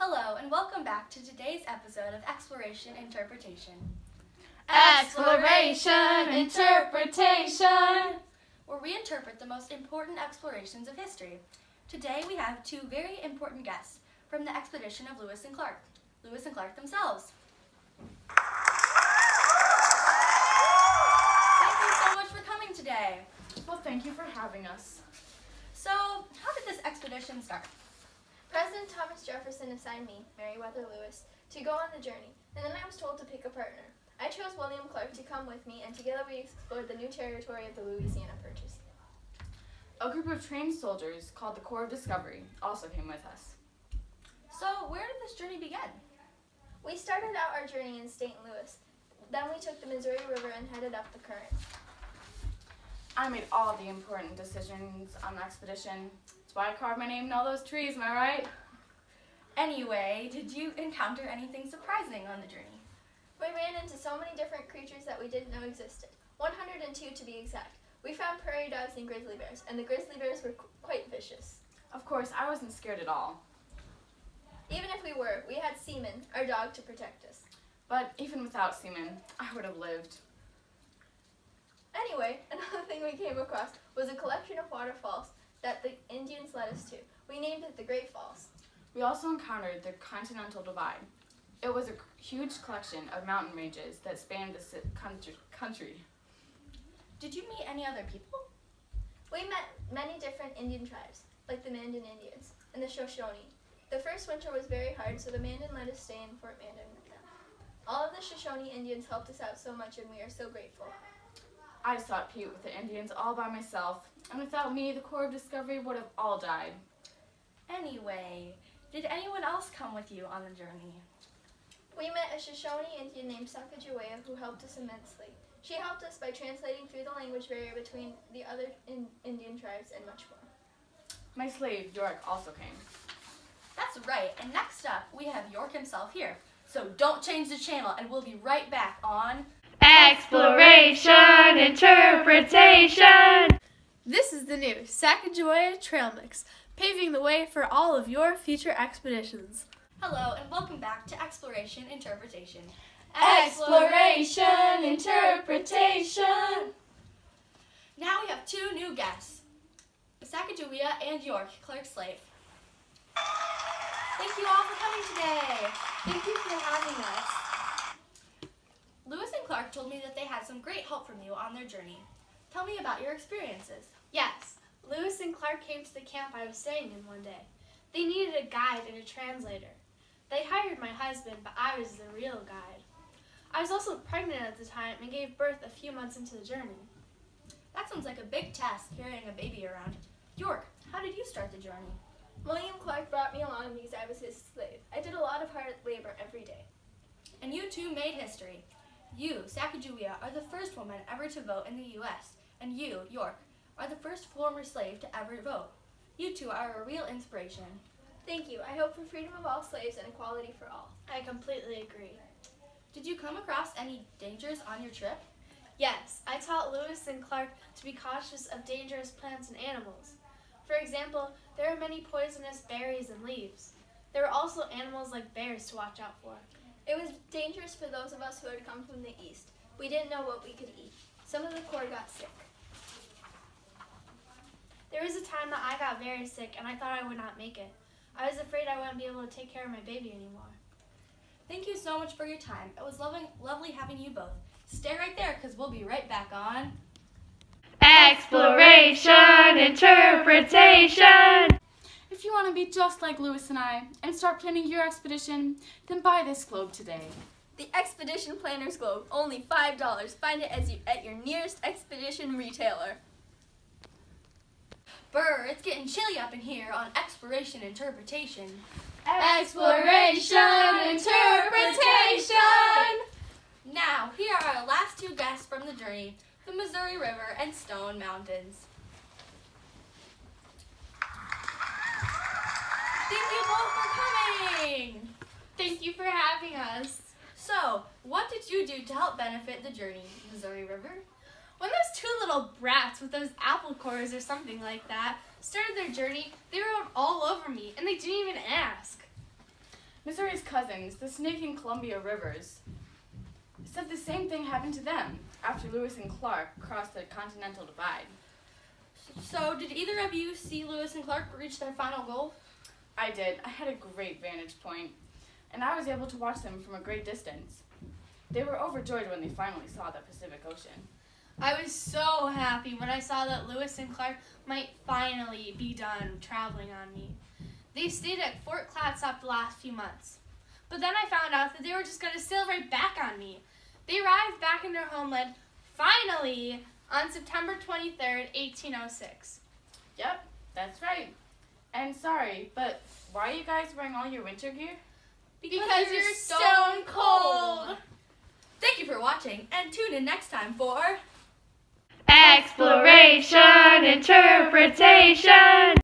Hello and welcome back to today's episode of Exploration Interpretation. Exploration Interpretation! Where we interpret the most important explorations of history. Today we have two very important guests from the expedition of Lewis and Clark. Lewis and Clark themselves. Thank you so much for coming today. Well, thank you for having us. So, how did this expedition start? President Thomas Jefferson assigned me, Meriwether Lewis, to go on the journey, and then I was told to pick a partner. I chose William Clark to come with me, and together we explored the new territory of the Louisiana Purchase. A group of trained soldiers called the Corps of Discovery also came with us. So, where did this journey begin? We started out our journey in St. Louis. Then we took the Missouri River and headed up the current. I made all the important decisions on the expedition. That's why I carved my name in all those trees, am I right? Anyway, did you encounter anything surprising on the journey? We ran into so many different creatures that we didn't know existed. 102 to be exact. We found prairie dogs and grizzly bears, and the grizzly bears were quite vicious. Of course, I wasn't scared at all. Even if we were, we had Seaman, our dog, to protect us. But even without Seaman, I would have lived. Anyway, another thing we came across was a collection of waterfalls that the Indians led us to. We named it the Great Falls. We also encountered the Continental Divide. It was a huge collection of mountain ranges that spanned the country. Did you meet any other people? We met many different Indian tribes, like the Mandan Indians and the Shoshone. The first winter was very hard, so the Mandan let us stay in Fort Mandan with them. All of the Shoshone Indians helped us out so much, and we are so grateful. I sought Pete with the Indians all by myself, and without me, the Corps of Discovery would have all died. Anyway, did anyone else come with you on the journey? We met a Shoshone Indian named Sacagawea who helped us immensely. She helped us by translating through the language barrier between the other Indian tribes and much more. My slave, York, also came. That's right, and next up, we have York himself here. So don't change the channel, and we'll be right back on Exploration Interpretation! This is the new Sacagawea Trail Mix, paving the way for all of your future expeditions. Hello, and welcome back to Exploration Interpretation. Exploration Interpretation! Now we have two new guests, Sacagawea and York, Clark's slave. Thank you all for coming today. Thank you for having us. Lewis and Clark told me that they had some great help from you on their journey. Tell me about your experiences. Yes, Lewis and Clark came to the camp I was staying in one day. They needed a guide and a translator. They hired my husband, but I was the real guide. I was also pregnant at the time and gave birth a few months into the journey. That sounds like a big task, carrying a baby around. York, how did you start the journey? William Clark brought me along because I was his slave. I did a lot of hard labor every day. And you two made history. You, Sacagawea, are the first woman ever to vote in the U.S., and you, York, are the first former slave to ever vote. You two are a real inspiration. Thank you. I hope for freedom of all slaves and equality for all. I completely agree. Did you come across any dangers on your trip? Yes, I taught Lewis and Clark to be cautious of dangerous plants and animals. For example, there are many poisonous berries and leaves. There were also animals like bears to watch out for. It was dangerous for those of us who had come from the east. We didn't know what we could eat. Some of the Corps got sick. There was a time that I got very sick and I thought I would not make it. I was afraid I wouldn't be able to take care of my baby anymore. Thank you so much for your time. It was lovely having you both. Stay right there because we'll be right back on Exploration Interpretation! If you want to be just like Lewis and I and start planning your expedition, then buy this globe today. The Expedition Planner's Globe, only $5. Find it at your nearest expedition retailer. Brr, it's getting chilly up in here on Exploration Interpretation. Exploration Interpretation! Now, here are our last two guests from the journey, the Missouri River and Stone Mountains. Thank you both for coming! Thank you for having us. So, what did you do to help benefit the journey, Missouri River? When those two little brats with those apple cores or something like that started their journey, they rode all over me and they didn't even ask. Missouri's cousins, the Snake and Columbia Rivers, said the same thing happened to them after Lewis and Clark crossed the Continental Divide. So, did either of you see Lewis and Clark reach their final goal? I did. I had a great vantage point, and I was able to watch them from a great distance. They were overjoyed when they finally saw the Pacific Ocean. I was so happy when I saw that Lewis and Clark might finally be done traveling on me. They stayed at Fort Clatsop the last few months. But then I found out that they were just going to sail right back on me. They arrived back in their homeland, finally, on September 23rd, 1806. Yep, that's right. And sorry, but why are you guys wearing all your winter gear? Because you're stone cold. Thank you for watching, and tune in next time for Exploration, interpretation.